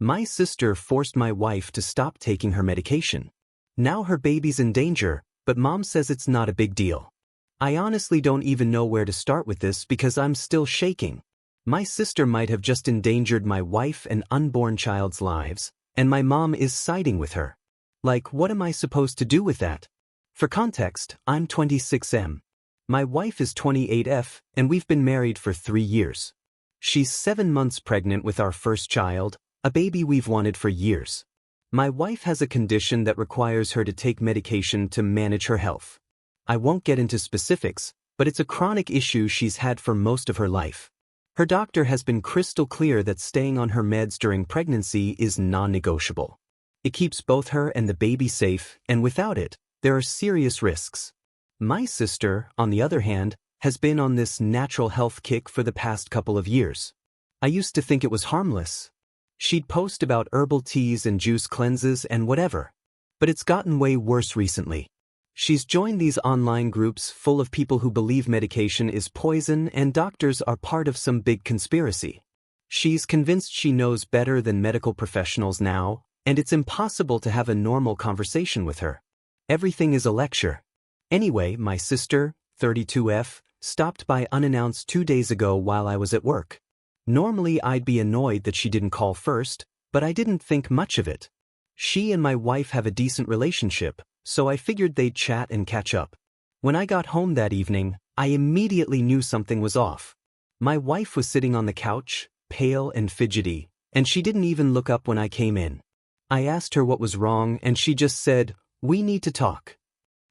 My sister forced my wife to stop taking her medication. Now her baby's in danger, but mom says it's not a big deal. I honestly don't even know where to start with this because I'm still shaking. My sister might have just endangered my wife and unborn child's lives, and my mom is siding with her. Like, what am I supposed to do with that? For context, I'm 26M. My wife is 28F, and we've been married for 3 years. She's 7 months pregnant with our first child, a baby we've wanted for years. My wife has a condition that requires her to take medication to manage her health. I won't get into specifics, but it's a chronic issue she's had for most of her life. Her doctor has been crystal clear that staying on her meds during pregnancy is non-negotiable. It keeps both her and the baby safe, and without it, there are serious risks. My sister, on the other hand, has been on this natural health kick for the past couple of years. I used to think it was harmless. She'd post about herbal teas and juice cleanses and whatever. But it's gotten way worse recently. She's joined these online groups full of people who believe medication is poison and doctors are part of some big conspiracy. She's convinced she knows better than medical professionals now, and it's impossible to have a normal conversation with her. Everything is a lecture. Anyway, my sister, 32F, stopped by unannounced 2 days ago while I was at work. Normally I'd be annoyed that she didn't call first, but I didn't think much of it. She and my wife have a decent relationship, so I figured they'd chat and catch up. When I got home that evening, I immediately knew something was off. My wife was sitting on the couch, pale and fidgety, and she didn't even look up when I came in. I asked her what was wrong and she just said, "We need to talk."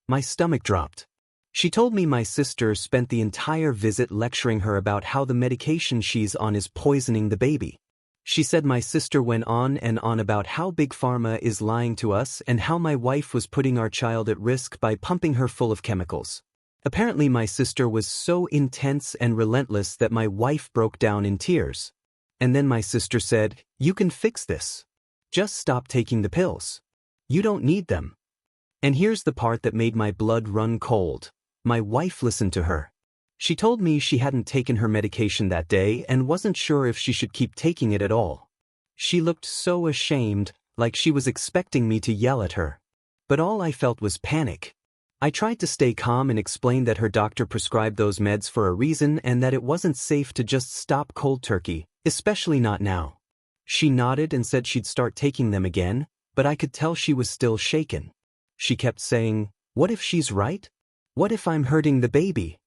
My stomach dropped. She told me my sister spent the entire visit lecturing her about how the medication she's on is poisoning the baby. She said my sister went on and on about how Big Pharma is lying to us and how my wife was putting our child at risk by pumping her full of chemicals. Apparently my sister was so intense and relentless that my wife broke down in tears. And then my sister said, "You can fix this. Just stop taking the pills. You don't need them." And here's the part that made my blood run cold. My wife listened to her. She told me she hadn't taken her medication that day and wasn't sure if she should keep taking it at all. She looked so ashamed, like she was expecting me to yell at her. But all I felt was panic. I tried to stay calm and explain that her doctor prescribed those meds for a reason and that it wasn't safe to just stop cold turkey, especially not now. She nodded and said she'd start taking them again, but I could tell she was still shaken. She kept saying, "What if she's right? What if I'm hurting the baby?"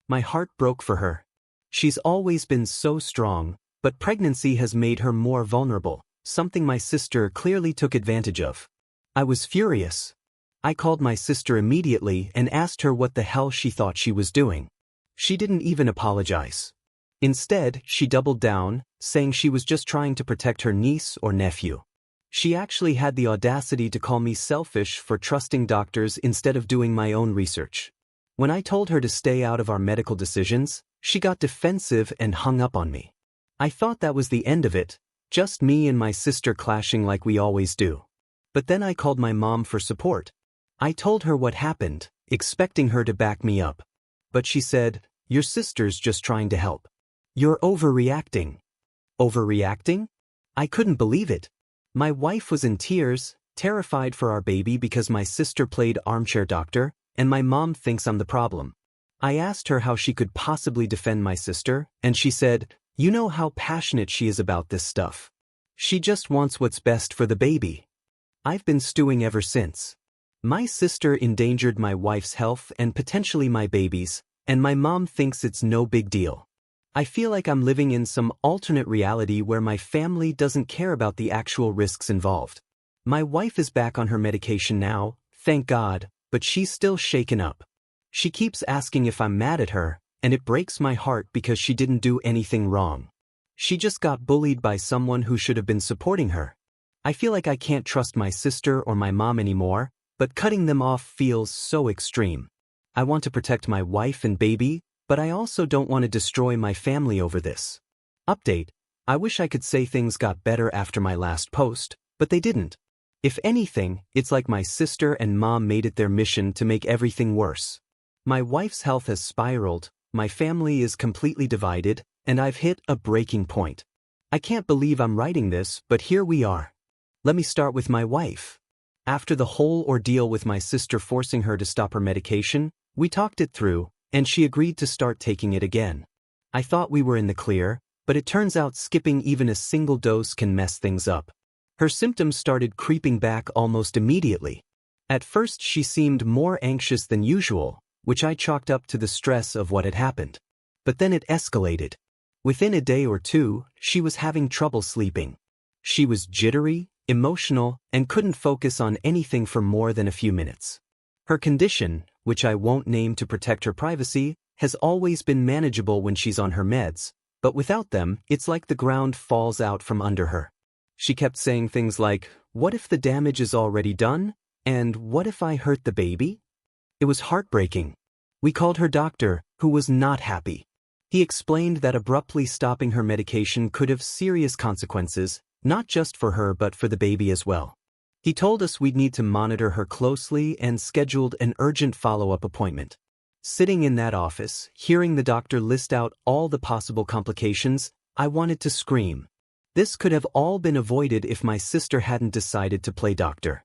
My heart broke for her. She's always been so strong, but pregnancy has made her more vulnerable, something my sister clearly took advantage of. I was furious. I called my sister immediately and asked her what the hell she thought she was doing. She didn't even apologize. Instead, she doubled down, saying she was just trying to protect her niece or nephew. She actually had the audacity to call me selfish for trusting doctors instead of doing my own research. When I told her to stay out of our medical decisions, she got defensive and hung up on me. I thought that was the end of it, just me and my sister clashing like we always do. But then I called my mom for support. I told her what happened, expecting her to back me up. But she said, "Your sister's just trying to help. You're overreacting." Overreacting? I couldn't believe it. My wife was in tears, terrified for our baby because my sister played armchair doctor, and my mom thinks I'm the problem. I asked her how she could possibly defend my sister, and she said, "You know how passionate she is about this stuff. She just wants what's best for the baby." I've been stewing ever since. My sister endangered my wife's health and potentially my baby's, and my mom thinks it's no big deal. I feel like I'm living in some alternate reality where my family doesn't care about the actual risks involved. My wife is back on her medication now, thank God, but she's still shaken up. She keeps asking if I'm mad at her, and it breaks my heart because she didn't do anything wrong. She just got bullied by someone who should have been supporting her. I feel like I can't trust my sister or my mom anymore, but cutting them off feels so extreme. I want to protect my wife and baby, but I also don't want to destroy my family over this. Update: I wish I could say things got better after my last post, but they didn't. If anything, it's like my sister and mom made it their mission to make everything worse. My wife's health has spiraled, my family is completely divided, and I've hit a breaking point. I can't believe I'm writing this, but here we are. Let me start with my wife. After the whole ordeal with my sister forcing her to stop her medication, we talked it through, and she agreed to start taking it again. I thought we were in the clear, but it turns out skipping even a single dose can mess things up. Her symptoms started creeping back almost immediately. At first she seemed more anxious than usual, which I chalked up to the stress of what had happened. But then it escalated. Within a day or two, she was having trouble sleeping. She was jittery, emotional, and couldn't focus on anything for more than a few minutes. Her condition, which I won't name to protect her privacy, has always been manageable when she's on her meds, but without them, it's like the ground falls out from under her. She kept saying things like, "What if the damage is already done? And what if I hurt the baby?" It was heartbreaking. We called her doctor, who was not happy. He explained that abruptly stopping her medication could have serious consequences, not just for her but for the baby as well. He told us we'd need to monitor her closely and scheduled an urgent follow-up appointment. Sitting in that office, hearing the doctor list out all the possible complications, I wanted to scream. This could have all been avoided if my sister hadn't decided to play doctor.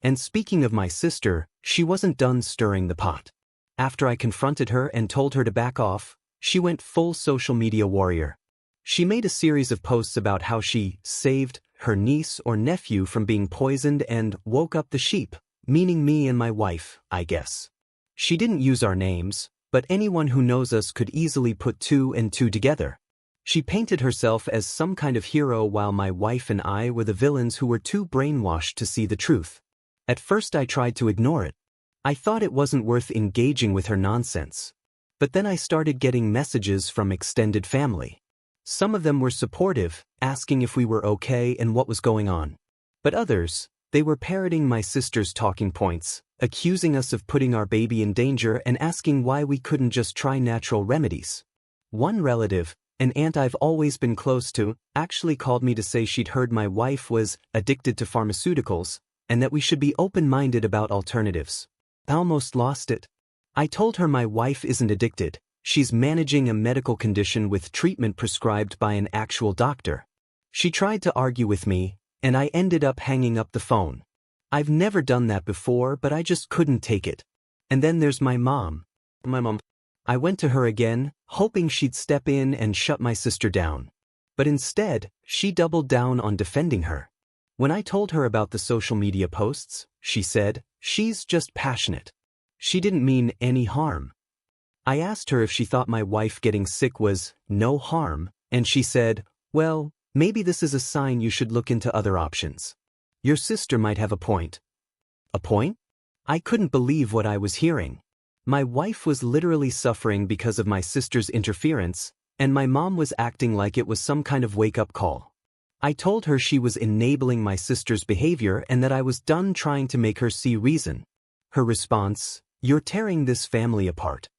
And speaking of my sister, she wasn't done stirring the pot. After I confronted her and told her to back off, she went full social media warrior. She made a series of posts about how she saved her niece or nephew from being poisoned and woke up the sheep, meaning me and my wife, I guess. She didn't use our names, but anyone who knows us could easily put two and two together. She painted herself as some kind of hero while my wife and I were the villains who were too brainwashed to see the truth. At first I tried to ignore it. I thought it wasn't worth engaging with her nonsense. But then I started getting messages from extended family. Some of them were supportive, asking if we were okay and what was going on. But others, they were parroting my sister's talking points, accusing us of putting our baby in danger and asking why we couldn't just try natural remedies. One relative, an aunt I've always been close to, actually called me to say she'd heard my wife was addicted to pharmaceuticals and that we should be open-minded about alternatives. I almost lost it. I told her my wife isn't addicted. She's managing a medical condition with treatment prescribed by an actual doctor. She tried to argue with me, and I ended up hanging up the phone. I've never done that before, but I just couldn't take it. And then there's my mom. I went to her again, hoping she'd step in and shut my sister down. But instead, she doubled down on defending her. When I told her about the social media posts, she said, "She's just passionate. She didn't mean any harm." I asked her if she thought my wife getting sick was no harm, and she said, "Well, maybe this is a sign you should look into other options. Your sister might have a point." A point? I couldn't believe what I was hearing. My wife was literally suffering because of my sister's interference, and my mom was acting like it was some kind of wake-up call. I told her she was enabling my sister's behavior and that I was done trying to make her see reason. Her response, "You're tearing this family apart."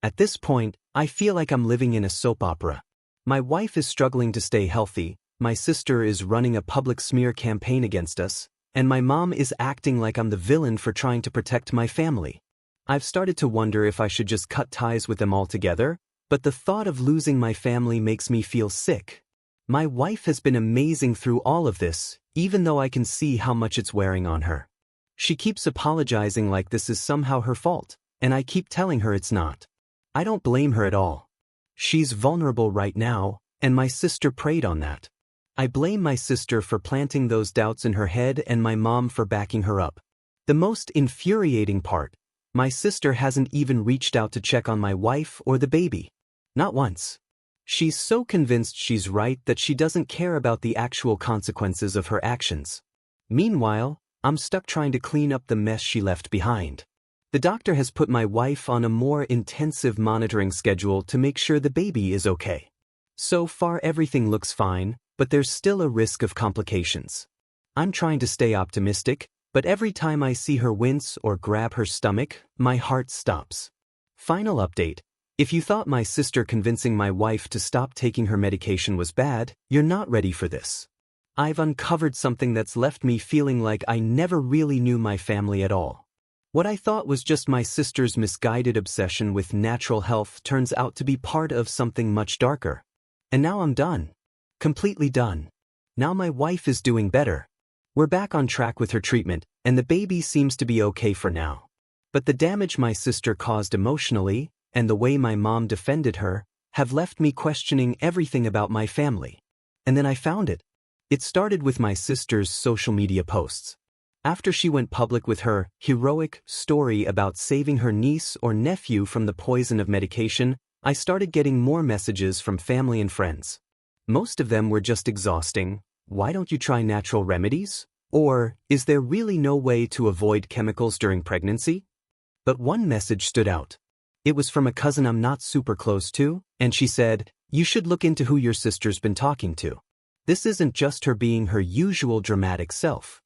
At this point, I feel like I'm living in a soap opera. My wife is struggling to stay healthy, my sister is running a public smear campaign against us, and my mom is acting like I'm the villain for trying to protect my family. I've started to wonder if I should just cut ties with them altogether, but the thought of losing my family makes me feel sick. My wife has been amazing through all of this, even though I can see how much it's wearing on her. She keeps apologizing like this is somehow her fault, and I keep telling her it's not. I don't blame her at all. She's vulnerable right now, and my sister preyed on that. I blame my sister for planting those doubts in her head and my mom for backing her up. The most infuriating part, my sister hasn't even reached out to check on my wife or the baby. Not once. She's so convinced she's right that she doesn't care about the actual consequences of her actions. Meanwhile, I'm stuck trying to clean up the mess she left behind. The doctor has put my wife on a more intensive monitoring schedule to make sure the baby is okay. So far everything looks fine, but there's still a risk of complications. I'm trying to stay optimistic, but every time I see her wince or grab her stomach, my heart stops. Final update. If you thought my sister convincing my wife to stop taking her medication was bad, you're not ready for this. I've uncovered something that's left me feeling like I never really knew my family at all. What I thought was just my sister's misguided obsession with natural health turns out to be part of something much darker. And now I'm done. Completely done. Now my wife is doing better. We're back on track with her treatment, and the baby seems to be okay for now. But the damage my sister caused emotionally, and the way my mom defended her, have left me questioning everything about my family. And then I found it. It started with my sister's social media posts. After she went public with her heroic story about saving her niece or nephew from the poison of medication, I started getting more messages from family and friends. Most of them were just exhausting. Why don't you try natural remedies? Or, is there really no way to avoid chemicals during pregnancy? But one message stood out. It was from a cousin I'm not super close to, and she said, "You should look into who your sister's been talking to. This isn't just her being her usual dramatic self."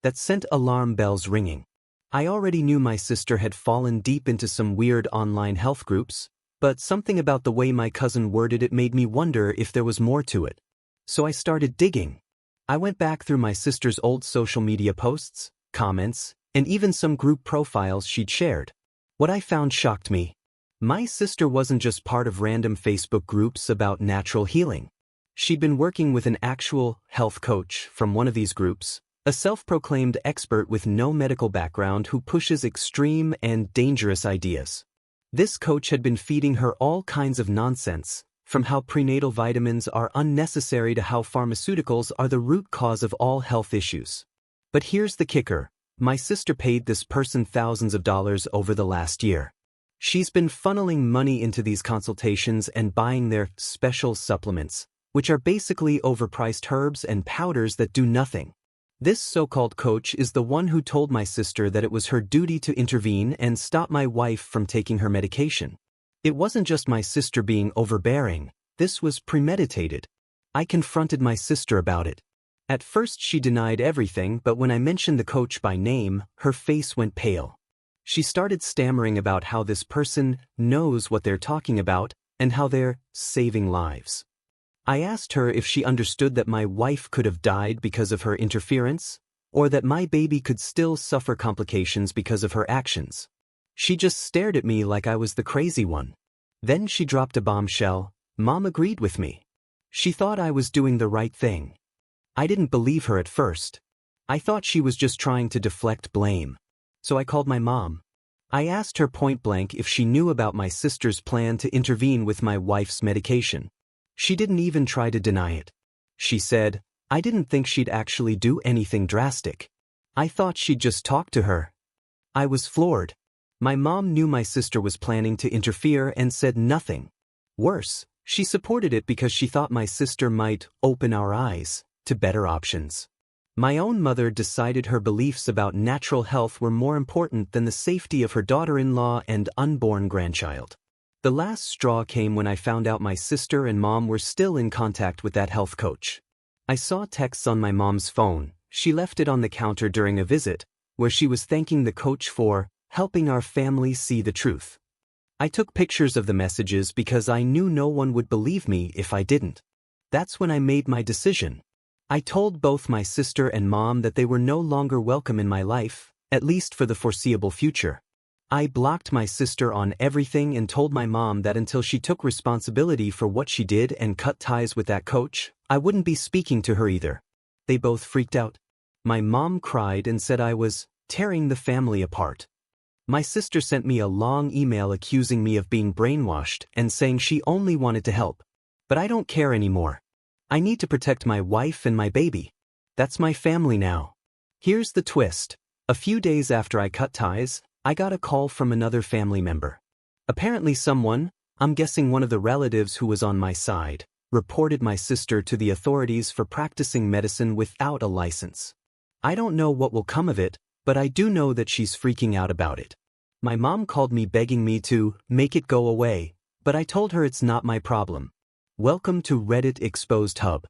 That sent alarm bells ringing. I already knew my sister had fallen deep into some weird online health groups, but something about the way my cousin worded it made me wonder if there was more to it. So I started digging. I went back through my sister's old social media posts, comments, and even some group profiles she'd shared. What I found shocked me. My sister wasn't just part of random Facebook groups about natural healing. She'd been working with an actual health coach from one of these groups, a self-proclaimed expert with no medical background who pushes extreme and dangerous ideas. This coach had been feeding her all kinds of nonsense, from how prenatal vitamins are unnecessary to how pharmaceuticals are the root cause of all health issues. But here's the kicker. My sister paid this person thousands of dollars over the last year. She's been funneling money into these consultations and buying their special supplements, which are basically overpriced herbs and powders that do nothing. This so-called coach is the one who told my sister that it was her duty to intervene and stop my wife from taking her medication. It wasn't just my sister being overbearing, this was premeditated. I confronted my sister about it. At first she denied everything, but when I mentioned the coach by name, her face went pale. She started stammering about how this person knows what they're talking about and how they're saving lives. I asked her if she understood that my wife could have died because of her interference, or that my baby could still suffer complications because of her actions. She just stared at me like I was the crazy one. Then she dropped a bombshell. Mom agreed with me. She thought I was doing the right thing. I didn't believe her at first. I thought she was just trying to deflect blame. So I called my mom. I asked her point blank if she knew about my sister's plan to intervene with my wife's medication. She didn't even try to deny it. She said, "I didn't think she'd actually do anything drastic. I thought she'd just talk to her." I was floored. My mom knew my sister was planning to interfere and said nothing. Worse, she supported it because she thought my sister might open our eyes to better options. My own mother decided her beliefs about natural health were more important than the safety of her daughter-in-law and unborn grandchild. The last straw came when I found out my sister and mom were still in contact with that health coach. I saw texts on my mom's phone. She left it on the counter during a visit, where she was thanking the coach for helping our family see the truth. I took pictures of the messages because I knew no one would believe me if I didn't. That's when I made my decision. I told both my sister and mom that they were no longer welcome in my life, at least for the foreseeable future. I blocked my sister on everything and told my mom that until she took responsibility for what she did and cut ties with that coach, I wouldn't be speaking to her either. They both freaked out. My mom cried and said I was tearing the family apart. My sister sent me a long email accusing me of being brainwashed and saying she only wanted to help. But I don't care anymore. I need to protect my wife and my baby. That's my family now. Here's the twist. A few days after I cut ties, I got a call from another family member. Apparently someone, I'm guessing one of the relatives who was on my side, reported my sister to the authorities for practicing medicine without a license. I don't know what will come of it, but I do know that she's freaking out about it. My mom called me begging me to make it go away, but I told her it's not my problem. Welcome to Reddit Exposed Hub.